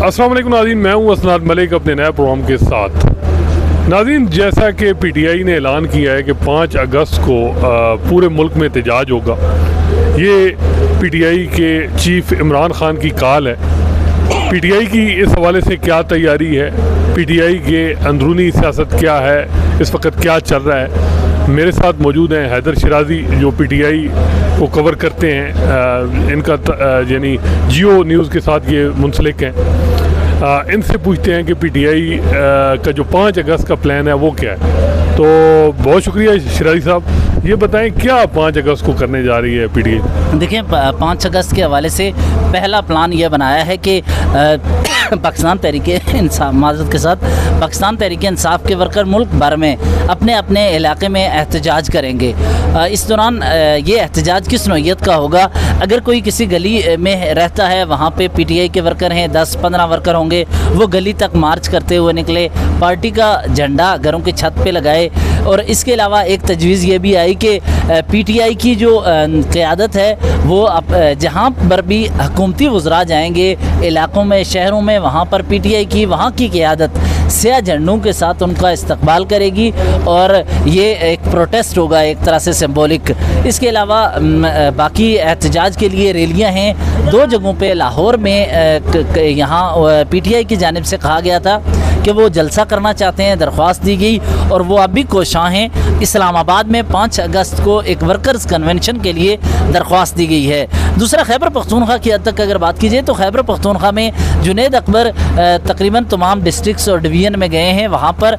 अस्सलाम वालेकुम नाज़रीन, मैं हूँ असनाद मलिक अपने नए प्रोग्राम के साथ। नाज़रीन, जैसा कि पीटीआई ने ऐलान किया है कि 5 अगस्त को पूरे मुल्क में एहतजाज होगा। ये पीटीआई के चीफ इमरान खान की कॉल है। पीटीआई की इस हवाले से क्या तैयारी है, पीटीआई के अंदरूनी सियासत क्या है, इस वक्त क्या चल रहा है। मेरे साथ मौजूद हैं हैदर शिराजी जो पीटीआई को कवर करते हैं, इनका यानी जियो न्यूज़ के साथ ये मुंसलिक हैं। इनसे पूछते हैं कि पीटीआई का जो 5 अगस्त का प्लान है वो क्या है। तो बहुत शुक्रिया शिराजी साहब, ये बताएं क्या 5 अगस्त को करने जा रही है पीटीआई। देखिए, 5 अगस्त के हवाले से पहला प्लान ये बनाया है कि पाकिस्तान तहरीक इंसाफ माज़रत के साथ पाकिस्तान तहरीक इंसाफ के वर्कर मुल्क भर में अपने अपने इलाके में एहतजाज करेंगे। इस दौरान ये एहतजाज किस नौइयत का होगा? अगर कोई किसी गली में रहता है, वहाँ पे पीटीआई के वर्कर हैं, 10-15 वर्कर होंगे, वो गली तक मार्च करते हुए निकले, पार्टी का झंडा घरों की छत पे लगाए। और इसके अलावा एक तजवीज़ ये भी आई कि पीटीआई की जो क़यादत है वो जहाँ पर भी हुकूमती वज़रा जाएंगे इलाकों में, शहरों में, वहाँ पर पीटीआई की वहाँ की क़यादत स्याह झंडों के साथ उनका इस्तकबाल करेगी और ये एक प्रोटेस्ट होगा, एक तरह से सिंबॉलिक। इसके अलावा बाकी एहतजाज के लिए रैलियाँ हैं 2 जगहों पे। लाहौर में यहाँ पीटीआई की जानिब से कहा गया था कि वो जलसा करना चाहते हैं, दरख्वास्त दी गई और वो अब भी कोशां हैं। इस्लामाबाद में 5 अगस्त को एक वर्कर्स कन्वेंशन के लिए दरख्वास्त दी गई है। दूसरा, खैबर पख्तूनख्वा की हद तक अगर बात कीजिए तो खैबर पख्तूनख्वा में जुनैद अकबर तकरीबन तमाम डिस्ट्रिक्ट्स और डिवीज़न में गए हैं। वहाँ पर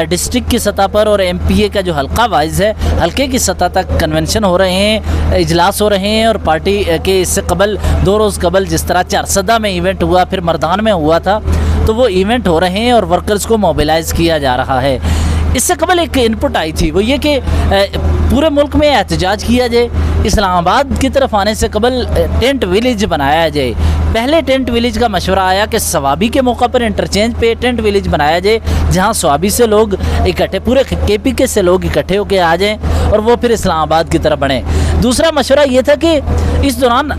डिस्ट्रिक्ट की सतह पर और एमपीए का जो हल्का वाइज है, हल्के की सतह तक कन्वेंशन हो रहे हैं, इजलास हो रहे हैं। और पार्टी के इससे कबल 2 रोज़ कबल जिस तरह चारसदा में इवेंट हुआ, फिर मर्दान में हुआ था, तो वो इवेंट हो रहे हैं और वर्कर्स को मोबिलाइज़ किया जा रहा है। इससे कबल एक इनपुट आई थी, वो ये कि पूरे मुल्क में एहतजाज किया जाए, इस्लामाबाद की तरफ आने से कबल टेंट विलेज बनाया जाए। पहले टेंट विलेज का मशवरा आया कि सवाबी के मौका पर इंटरचेंज पे टेंट विलेज बनाया जाए, जहां सवाबी से लोग इकट्ठे, पूरे केपीके से लोग इकट्ठे होकर आ जाएं और वो फिर इस्लामाबाद की तरफ बढ़ें। दूसरा मशवरा ये था कि इस दौरान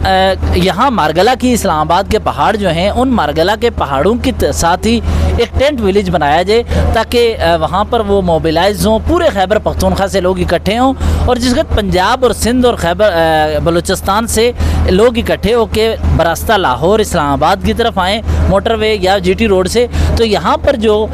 यहाँ मारगला की इस्लामाबाद के पहाड़ जो हैं, उन मारगला के पहाड़ों के साथ ही एक टेंट विलेज बनाया जाए ताकि वहाँ पर वो मोबिलाइज हों, पूरे खैबर पख्तूनख्वा से लोग इकट्ठे हों। और जिस वक्त पंजाब और सिंध और खैबर बलूचिस्तान से लोग इकट्ठे होकर बरास्ता लाहौर इस्लामाबाद की तरफ आएँ मोटरवे या जीटी रोड से, तो यहाँ पर जो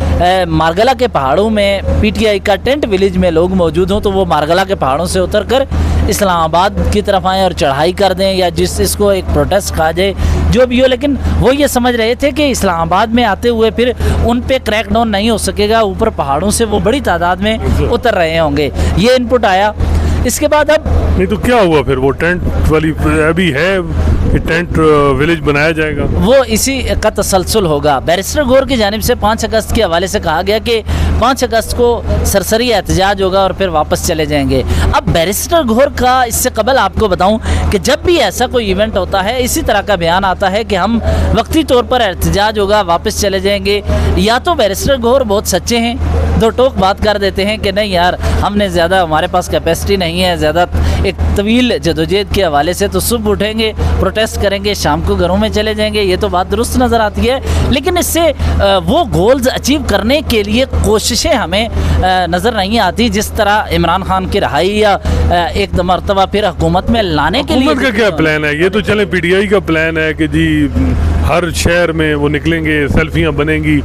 मारगला के पहाड़ों में पीटीआई का टेंट विलेज में लोग मौजूद हों, तो वो मारगला के पहाड़ों से उतर कर इस्लामाबाद की तरफ आएँ और चढ़ाई कर दें, या जिस इसको एक प्रोटेस्ट कहा जाए, जो भी हो। लेकिन वो ये समझ रहे थे कि इस्लामाबाद में आते हुए फिर उन पे क्रैकडाउन नहीं हो सकेगा, ऊपर पहाड़ों से वो बड़ी तादाद में उतर रहे होंगे। ये इनपुट आया। इसके बाद अब नहीं तो क्या हुआ फिर? वो टेंट वाली अभी है, टेंट विलेज बनाया जाएगा, वो इसी का तसलसल होगा। बैरिस्टर गौर की जानिब से 5 अगस्त के हवाले से कहा गया कि 5 अगस्त को सरसरी एहतजाज होगा और फिर वापस चले जाएंगे। अब बैरिस्टर गौर का इससे कबल आपको बताऊं कि जब भी ऐसा कोई इवेंट होता है, इसी तरह का बयान आता है कि हम वक्ती तौर पर एहतजाज होगा, वापस चले जाएंगे। या तो बैरिस्टर गौर बहुत सच्चे हैं, 2 टोक बात कर देते हैं कि नहीं यार, हमने ज़्यादा, हमारे पास कैपेसिटी नहीं है ज़्यादा, एक तवील जदोजहद के हवाले से, तो सुबह उठेंगे, प्रोटेस्ट करेंगे, शाम को घरों में चले जाएंगे। ये तो बात दुरुस्त नज़र आती है, लेकिन इससे वो गोल्स अचीव करने के लिए कोशिशें हमें नज़र नहीं आती, जिस तरह इमरान खान की रहाई या एक मरतबा फिर हुकूमत में लाने के लिए। हुकूमत का क्या प्लान है? ये तो चले पीटीआई का प्लान है कि जी हर शहर में वो निकलेंगे, सेल्फियाँ बनेंगी,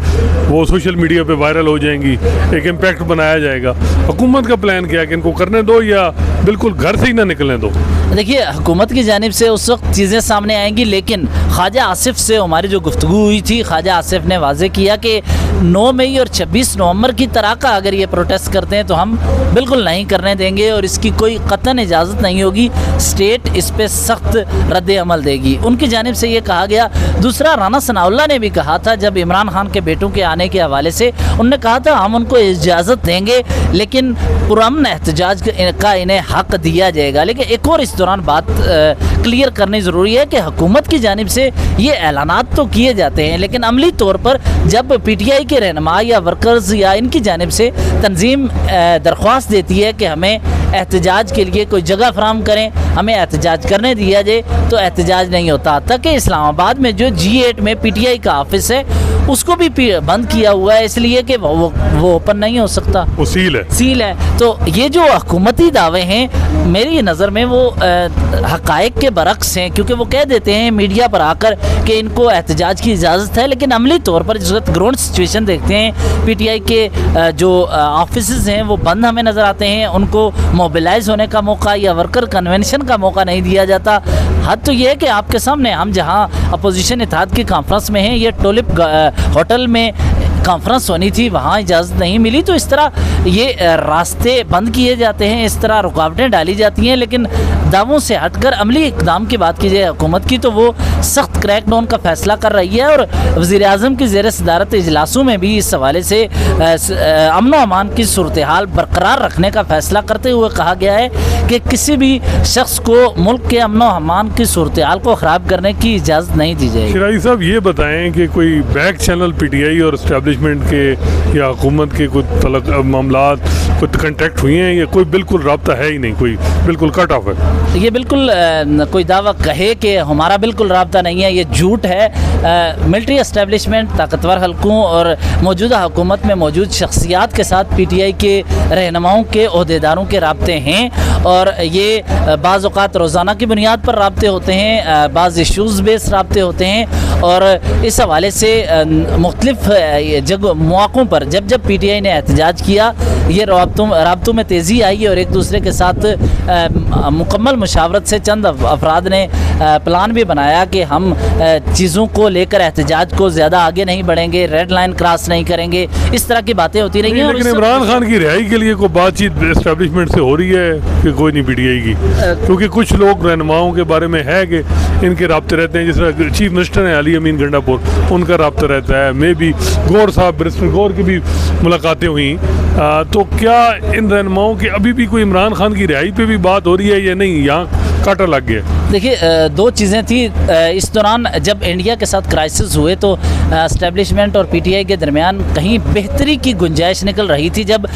वो सोशल मीडिया पे वायरल हो जाएंगी, एक इम्पैक्ट बनाया जाएगा। हुकूमत का प्लान क्या है कि इनको करने दो या बिल्कुल घर से ही ना निकलने दो? देखिए, हुकूमत की जानिब से उस वक्त चीज़ें सामने आएंगी, लेकिन ख्वाजा आसिफ से हमारी जो गुफ्तगू हुई थी, ख्वाजा आसिफ ने वाज़े किया कि 9 मई और 26 नवंबर की तरह का अगर ये प्रोटेस्ट करते हैं तो हम बिल्कुल नहीं करने देंगे और इसकी कोई कतन इजाज़त नहीं होगी। स्टेट इस पर सख्त रद्द अमल देगी, उनकी जानिब से ये कहा गया। दूसरा, राना सनाउल्लाह ने भी कहा था जब इमरान खान के बेटों के आने के हवाले से, उन्होंने कहा था हम उनको इजाज़त देंगे लेकिन पुरअमन एहतजाज का इन्हें हक दिया जाएगा। लेकिन एक और इस दौरान बात क्लियर करनी ज़रूरी है कि हुकूमत की जानिब से ये ऐलानात तो किए जाते हैं, लेकिन अमली तौर पर जब पीटीआई के रहनुमा या वर्कर्स या इनकी जानिब से तंजीम दरख्वास्त देती है कि हमें एहतजाज के लिए कोई जगह फराहम करें, हमें एहतजाज करने दिया जाए, तो एहतजाज नहीं होता। तक इस्लामाबाद में जो G8 में पीटीआई का ऑफिस है उसको भी बंद किया हुआ है, इसलिए कि वो ओपन नहीं हो सकता, वो सील है। तो ये जो हुकूमती दावे हैं मेरी नज़र में वो हक़ाइक़ के बरक्स हैं, क्योंकि वो कह देते हैं मीडिया पर आकर कि इनको एहतजाज की इजाज़त है, लेकिन अमली तौर पर जिस वक्त ग्राउंड सिचुएशन देखते हैं पीटीआई के जो ऑफिसेज हैं वो बंद हमें नज़र आते हैं, उनको मोबिलाइज होने का मौका या वर्कर कन्वेंशन का मौका नहीं दिया जाता। हद तो ये है कि आपके सामने हम जहाँ अपोजिशन इत्तेहाद की कॉन्फ्रेंस में हैं, ये टुलिप होटल में कॉन्फ्रेंस होनी थी, वहाँ इजाज़त नहीं मिली, तो इस तरह ये रास्ते बंद किए जाते हैं, इस तरह रुकावटें डाली जाती हैं। लेकिन दावों से हटकर अमली इक़दाम की बात कीजिए हुकूमत की, तो वो सख्त क्रैकडाउन का फैसला कर रही है और वज़ीर-ए-आज़म की ज़ेर सदारत इजलासों में भी इस हवाले से अमन व अमान की सूरत हाल बरकरार रखने का फैसला करते हुए कहा गया है कि किसी भी शख्स को मुल्क के अमन व अमान की सूरत हाल को ख़राब करने की इजाज़त नहीं दी जाएगी। शिराई साहब ये बताएं कि कोई बैक चैनल पीटीआई और एस्टेब्लिशमेंट के या हुकूमत के कुछ मामलात कुछ कंटेक्ट हुए हैं, या कोई बिल्कुल रब्ता है ही नहीं, कोई बिल्कुल कट ऑफ है? ये बिल्कुल कोई दावा कहे कि हमारा बिल्कुल रब्ता नहीं है, ये झूठ है। मिलिट्री एस्टेब्लिशमेंट ताकतवर हलकों और मौजूदा हुकूमत में मौजूद शख्सियात के साथ पीटीआई के रहनुमाओं के ओहदेदारों के राब्ते हैं, और ये बाज़ औक़ात रोज़ाना की बुनियाद पर राब्ते होते हैं, बाज़ इशूज़ बेस राब्ते होते हैं, और इस हवाले से मुख्तलिफ मौक़ों पर जब जब पीटीआई ने एहतजाज किया, ये राब्तों में तेज़ी आई और एक दूसरे के साथ मुकम्मल मुशावरत से चंद अफराद ने प्लान भी बनाया कि हम चीज़ों को लेकर एहतजाज को ज़्यादा आगे नहीं बढ़ेंगे, रेड लाइन क्रॉस नहीं करेंगे, इस तरह की बातें होती रही हैं। लेकिन इमरान खान की रिहाई के लिए कोई बातचीत एस्टेब्लिशमेंट से हो रही है कि कोई नहीं पीटीआई की? क्योंकि कुछ लोग रहनुमाओं के बारे में है कि इनके राब्ते रहते हैं, जिस तरह चीफ मिनिस्टर हैं अली अमीन गंडापुर, उनका राब्ता रहता है, मे बी गौर साहब बैरिस्टर गौर की भी मुलाकातें हुई, तो क्या इन रहनुमाओं की अभी भी कोई इमरान खान की रिहाई पे भी बात हो रही है या नहीं? यहाँ काटा लग गया। देखिए, दो चीज़ें थी इस दौरान। जब इंडिया के साथ क्राइसिस हुए तो एस्टेब्लिशमेंट और पीटीआई के दरमियान कहीं बेहतरी की गुंजाइश निकल रही थी। जब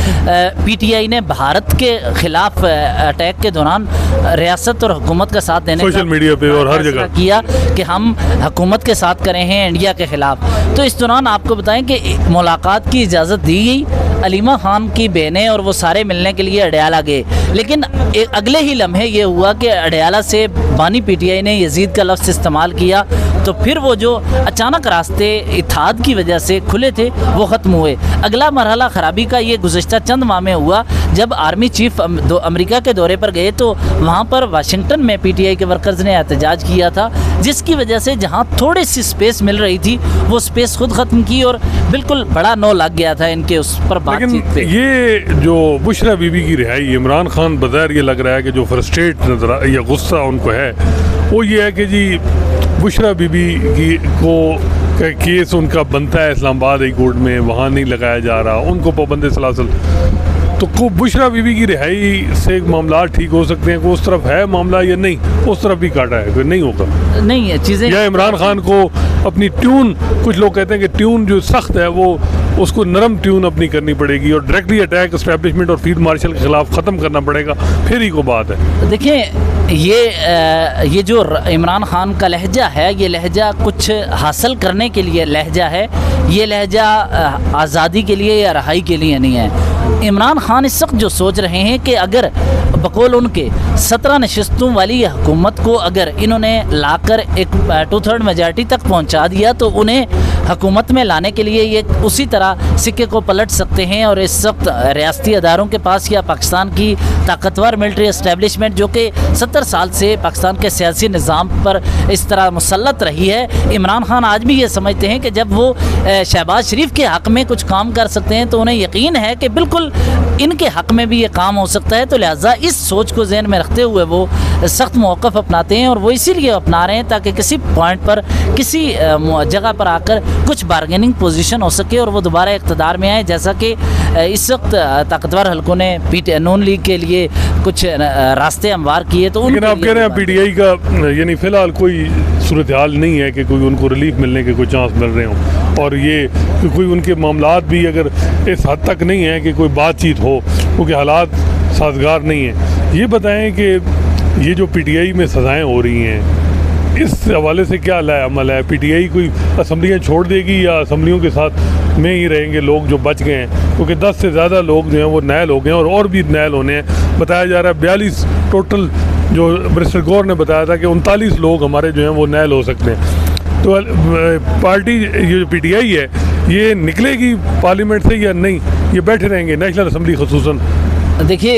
पीटीआई ने भारत के ख़िलाफ़ अटैक के दौरान रियासत और हुकूमत का साथ देने सोशल मीडिया पे और हर जगह किया कि हम हुकूमत के साथ करें हैं इंडिया के ख़िलाफ़, तो इस दौरान आपको बताएं कि मुलाकात की इजाज़त दी गई, अलीमा खान की बहनें और वो सारे मिलने के लिए अडयाला गए, लेकिन अगले ही लम्हे ये हुआ कि अडयाला से बानी पीटीआई ने यजीद का लफ्ज़ इस्तेमाल किया, तो फिर वो जो अचानक रास्ते इत्तेहाद की वजह से खुले थे वो ख़त्म हुए। अगला मरहला ख़राबी का ये गुज़श्ता चंद माह में हुआ जब आर्मी चीफ अमेरिका के दौरे पर गए, तो वहाँ पर वाशिंगटन में पीटीआई के वर्कर्स ने एहतजाज किया था, जिसकी वजह से जहाँ थोड़ी सी स्पेस मिल रही थी वो स्पेस खुद ख़त्म की और बिल्कुल बड़ा नो लग गया था इनके उस पर बातचीत पे। ये जो बुशरा बीबी की रिहाई, इमरान खान बज़ाहिर ये लग रहा है कि जो फ्रस्ट्रेट नजर या गुस्सा उनको है वो ये है कि जी बुशरा बीबी की को केस उनका बनता है इस्लामाबाद हाई कोर्ट में, वहाँ नहीं लगाया जा रहा, उनको पाबंद सलासल, तो को बुशरा बीबी की रिहाई से मामला ठीक हो सकते हैं? को उस तरफ है मामला या नहीं? उस तरफ भी काटा है कोई? नहीं होगा, नहीं है चीज़ें। या इमरान खान को अपनी ट्यून, कुछ लोग कहते हैं कि ट्यून जो सख्त है वो उसको नरम ट्यून अपनी करनी पड़ेगी और डायरेक्टली अटैक एस्टेब्लिशमेंट और फील्ड मार्शल के खिलाफ ख़त्म करना पड़ेगा, फिर ही को बात है। देखिए, ये जो इमरान खान का लहजा है, ये लहजा कुछ हासिल करने के लिए लहजा है, ये लहजा आज़ादी के लिए या रहाई के लिए नहीं है। इमरान खान इस वक्त जो सोच रहे हैं कि अगर बकौल उनके 17 नशिस्तों वाली हुकूमत को अगर इन्होंने लाकर एक 2/3 मेजॉरिटी तक पहुंचा दिया तो उन्हें हुकूमत में लाने के लिए ये उसी तरह सिक्के को पलट सकते हैं। और इस वक्त रियासती अदारों के पास या पाकिस्तान की ताकतवर मिलिट्री एस्टेब्लिशमेंट जो कि 70 साल से पाकिस्तान के सियासी निज़ाम पर इस तरह मुसल्लत रही है, इमरान खान आज भी ये समझते हैं कि जब वो शहबाज शरीफ के हक़ में कुछ काम कर सकते हैं तो उन्हें यकीन है कि बिल्कुल इनके हक़ में भी ये काम हो सकता है। तो लिहाजा इस सोच को ज़हन में रखते हुए वो सख्त मौक़िफ़ अपनाते हैं और वो इसीलिए अपना रहे हैं ताकि किसी पॉइंट पर किसी जगह पर आकर कुछ बार्गेनिंग पोजीशन हो सके और वो दोबारा इक़्तिदार में आए, जैसा कि इस वक्त ताकतवर हलकों ने नून लीग के लिए कुछ रास्ते हमवार किए। तो लेकिन आप कह रहे हैं पीटीआई का यानी फ़िलहाल कोई सूरत हाल नहीं है कि कोई उनको रिलीफ मिलने के कोई चांस मिल रहे हों, और ये कोई उनके मामलात भी अगर इस हद तक नहीं है कि कोई बातचीत हो क्योंकि हालात साजगार नहीं है। ये बताएं कि ये जो पीटीआई में सज़ाएं हो रही हैं इस हवाले से क्या अमल है? पीटीआई कोई असम्बलियाँ छोड़ देगी या असम्बलियों के साथ में ही रहेंगे लोग जो बच गए हैं? क्योंकि 10 से ज़्यादा लोग जो हैं वो नैल हो गए हैं और भी नैल होने हैं। बताया जा रहा है 42 टोटल, जो बैरिस्टर गौर ने बताया था कि 39 लोग हमारे जो हैं वो नैल हो सकते हैं। तो पार्टी ये जो पीटीआई है ये निकलेगी पार्लियामेंट से या नहीं? ये बैठे रहेंगे नेशनल असम्बली खुसूसन? देखिए,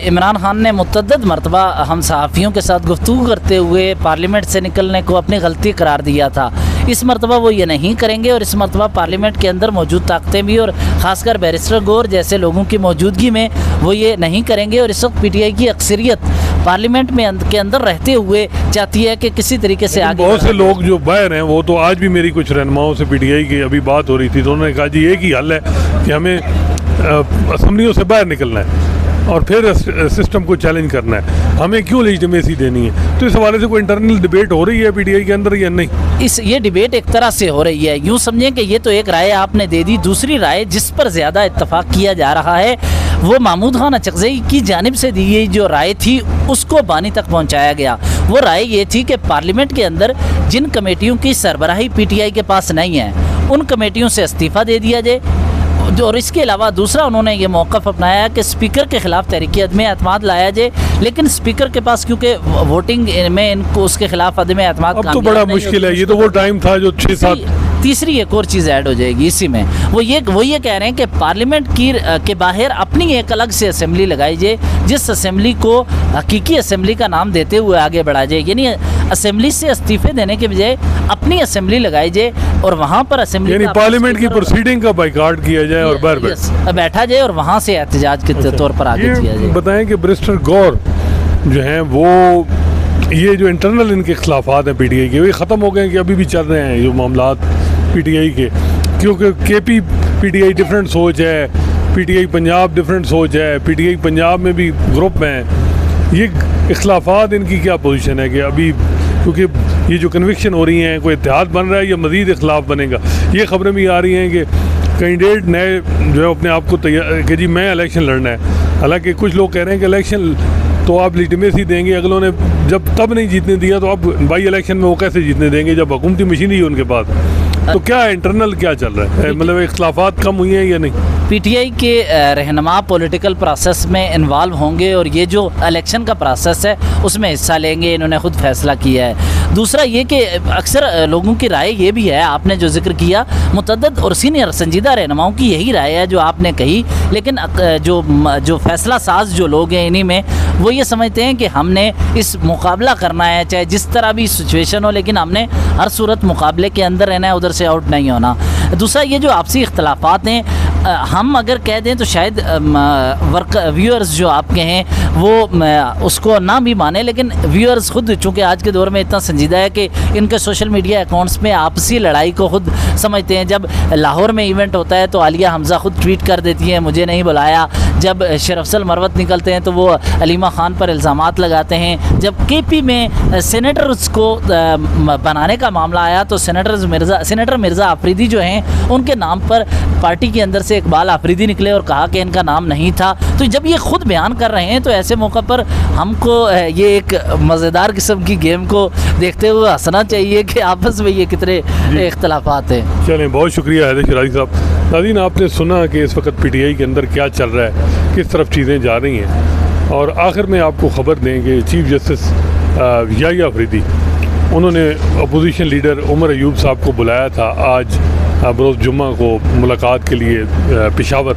इमरान खान ने मुतअद्दिद मरतबा हम सहाफ़ियों के साथ गुफ्तगू करते हुए पार्लियामेंट से निकलने को अपनी गलती करार दिया था। इस मरतबा वो ये नहीं करेंगे और इस मरतबा पार्लियामेंट के अंदर मौजूद ताकतें भी और ख़ासकर बैरिस्टर गौर जैसे लोगों की मौजूदगी में वो ये नहीं करेंगे। और इस वक्त पीटीआई की अक्सरियत पार्लियामेंट में के अंदर रहते हुए चाहती है कि किसी तरीके से आगे। बहुत से लोग जो बाहर हैं वो तो आज भी, मेरी कुछ रहनुमाओं से पीटीआई की अभी बात हो रही थी तो उन्होंने कहा जी एक ही हल है कि हमें असम्बलियों से बाहर निकलना है और फिर सिस्टम को चैलेंज करना है, हमें क्यों लेजिटिमेसी देनी है। तो इस हवाले से कोई इंटरनल डिबेट हो रही है पीटीआई के अंदर या नहीं? ये डिबेट एक तरह से हो रही है। यूँ समझें कि ये तो एक राय आपने दे दी, दूसरी राय जिस पर ज़्यादा इत्तफाक किया जा रहा है वो महमूद खान अचकज़ई की जानिब से दी गई जो राय थी उसको बानी तक पहुँचाया गया। वो राय ये थी कि पार्लियामेंट के अंदर जिन कमेटियों की सरबराही पीटीआई के पास नहीं है उन कमेटियों से इस्तीफ़ा दे दिया जाए। और इसके अलावा दूसरा उन्होंने ये मौक़िफ़ अपनाया कि स्पीकर के ख़िलाफ़ तहरीक अदम एतमाद लाया जाए, लेकिन स्पीकर के पास क्योंकि वोटिंग में इनको उसके ख़िलाफ़ अदम एतमाद अब तो बड़ा मुश्किल है। ये तो वो टाइम था जो 6-7। तीसरी एक और चीज़ ऐड हो जाएगी इसी में, वो ये कह रहे हैं कि पार्लियामेंट के बाहर अपनी एक अलग से असेंबली लगाई जाए जिस असेंबली को हकीकी असेंबली का नाम देते हुए आगे बढ़ा जाए। यानी असेंबली से इस्तीफ़े देने के बजाय अपनी असेंबली लगाई जाए और वहाँ पर असेंबली यानी पार्लियामेंट की प्रोसीडिंग का बाइकआउट किया जाए और बाहर बैठा जाए और वहाँ से एहतजाज के तौर पर आगे किया जाए। बताएं कि बैरिस्टर गौर जो हैं वो ये जो इंटरनल इनके खिलाफात हैं पीटीआई के, वो ख़त्म हो गए कि अभी भी चल रहे हैं जो मामलात पीटीआई के? क्योंकि केपी पीटीआई डिफरेंट सोच है, पीटीआई पंजाब डिफरेंट सोच है, पीटीआई पंजाब में भी ग्रुप हैं। ये इख्लाफात इनकी क्या पोजीशन है कि अभी, क्योंकि ये जो कन्विक्शन हो रही हैं कोई इत्तेहाद बन रहा है या मज़ीद इख्लाफ बनेगा? ये खबरें भी आ रही हैं कि कैंडिडेट नए जो है अपने आप को तैयार कि जी मैं इलेक्शन लड़ना है। हालांकि कुछ लोग कह रहे हैं कि इलेक्शन तो आप लेजिटिमेसी देंगे, अगलों ने जब तब नहीं जीतने दिया तो अब बाई इलेक्शन में वो कैसे जीतने देंगे जब हुकूमती मशीन ही है उनके पास? तो क्या इंटरनल क्या चल रहा है, मतलब इख्लाफात कम हुई हैं या नहीं? पीटीआई के रहनुमा पॉलिटिकल प्रोसेस में इन्वॉल्व होंगे और ये जो इलेक्शन का प्रोसेस है उसमें हिस्सा लेंगे, इन्होंने खुद फैसला किया है। दूसरा ये कि अक्सर लोगों की राय ये भी है, आपने जो जिक्र किया मुतअद्दिद और सीनियर संजीदा रहनुमाओं की यही राय है जो आपने कही, लेकिन जो फैसला साज जो लोग हैं इन्हीं में वो ये समझते हैं कि हमने इस मुकाबला करना है चाहे जिस तरह भी सिचुएशन हो, लेकिन हमने हर सूरत मुकाबले के अंदर रहना है, उधर से आउट नहीं होना। दूसरा ये जो आपसी इख्तलाफात हैं, हम अगर कह दें तो शायद व्यूअर्स जो आपके हैं वो उसको ना भी माने, लेकिन व्यूअर्स खुद चूँकि आज के दौर में इतना संजीदा है कि इनके सोशल मीडिया अकाउंट्स में आपसी लड़ाई को खुद समझते हैं। जब लाहौर में इवेंट होता है तो आलिया हमज़ा खुद ट्वीट कर देती हैं मुझे नहीं बुलाया, जब शरफसल मरवत निकलते हैं तो वो अलीमा ख़ान पर इल्ज़ामात लगाते हैं, जब केपी में सेनेटर्स को बनाने का मामला आया तो सेनेटर मिर्ज़ा आफरीदी जो हैं उनके नाम पर पार्टी के अंदर से इकबाल आफरीदी निकले और कहा कि इनका नाम नहीं था। तो जब ये खुद बयान कर रहे हैं तो ऐसे मौका पर हमको ये एक मज़ेदार किस्म की गेम को देखते हुए हंसना चाहिए कि आपस में ये कितने इख्तलाफात हैं। चलें, बहुत शुक्रिया हैदर शराजी साहब। नाज़रीन, आपने सुना कि इस वक्त पीटीआई के अंदर क्या चल रहा है, किस तरफ चीज़ें जा रही हैं। और आखिर में आपको ख़बर दें कि चीफ जस्टिस याहिया अफरीदी उन्होंने अपोजिशन लीडर उमर अयूब साहब को बुलाया था आज बरोज़ जुम्मा को मुलाकात के लिए पेशावर,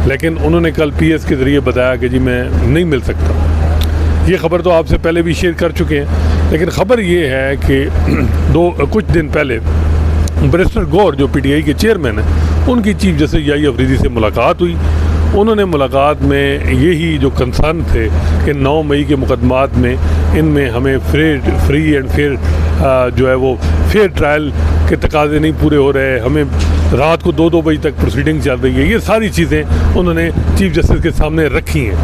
लेकिन उन्होंने कल पीएस के ज़रिए बताया कि जी मैं नहीं मिल सकता। ये ख़बर तो आपसे पहले भी शेयर कर चुके हैं, लेकिन ख़बर ये है कि कुछ दिन पहले बैरिस्टर गौर जो पीटीआई के चेयरमैन हैं उनकी चीफ जस्टिस याहिया अफरीदी से मुलाकात हुई। उन्होंने मुलाकात में यही जो कंसर्न थे कि 9 मई के मुकदमात में इनमें हमें फ्री एंड फेयर जो है वो फेयर ट्रायल के तकाजे नहीं पूरे हो रहे, हमें रात को 2-2 बजे तक प्रोसीडिंग चल रही है, ये सारी चीज़ें उन्होंने चीफ जस्टिस के सामने रखी हैं।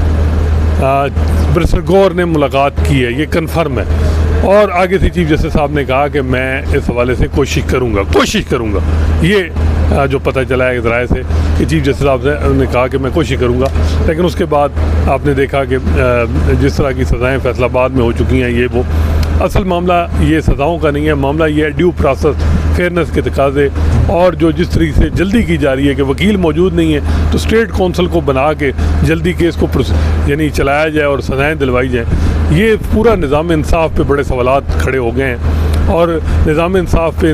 बैरिस्टर गौर ने मुलाकात की है, ये कन्फर्म है। और आगे से चीफ जस्टिस साहब ने कहा कि मैं इस हवाले से कोशिश करूँगा। ये जो पता चला है ज़राए से कि चीफ जस्टिस साहब ने कहा कि मैं कोशिश करूँगा, लेकिन उसके बाद आपने देखा कि जिस तरह की सज़ाएँ फैसलाबाद में हो चुकी हैं ये वो, असल मामला ये सज़ाओं का नहीं है, मामला ये है ड्यू प्रोसेस, फेयरनेस के तकाजे, और जो जिस तरीके से जल्दी की जा रही है कि वकील मौजूद नहीं है तो स्टेट कौंसल को बना के जल्दी केस को यानी चलाया जाए और सज़ाएँ दिलवाई जाएँ, ये पूरा निज़ाम इंसाफ पे बड़े सवालात खड़े हो गए हैं और निज़ाम इंसाफ पे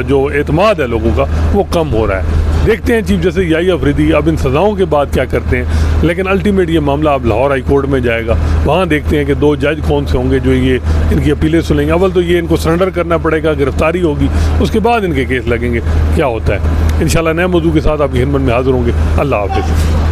जो एतमाद है लोगों का वो कम हो रहा है। देखते हैं चीफ जस्टिस याहिया अफरीदी अब इन सज़ाओं के बाद क्या करते हैं, लेकिन अल्टीमेट ये मामला अब लाहौर हाई कोर्ट में जाएगा। वहाँ देखते हैं कि 2 जज कौन से होंगे जो ये इनकी अपीलें सुनेंगे। अव्वल तो ये इनको सरेंडर करना पड़ेगा, गिरफ्तारी होगी, उसके बाद इनके केस लगेंगे, क्या होता है। इंशाल्लाह नए मौजू के साथ आपकी खिदमत में हाज़िर होंगे। अल्लाह हाफ़िज़।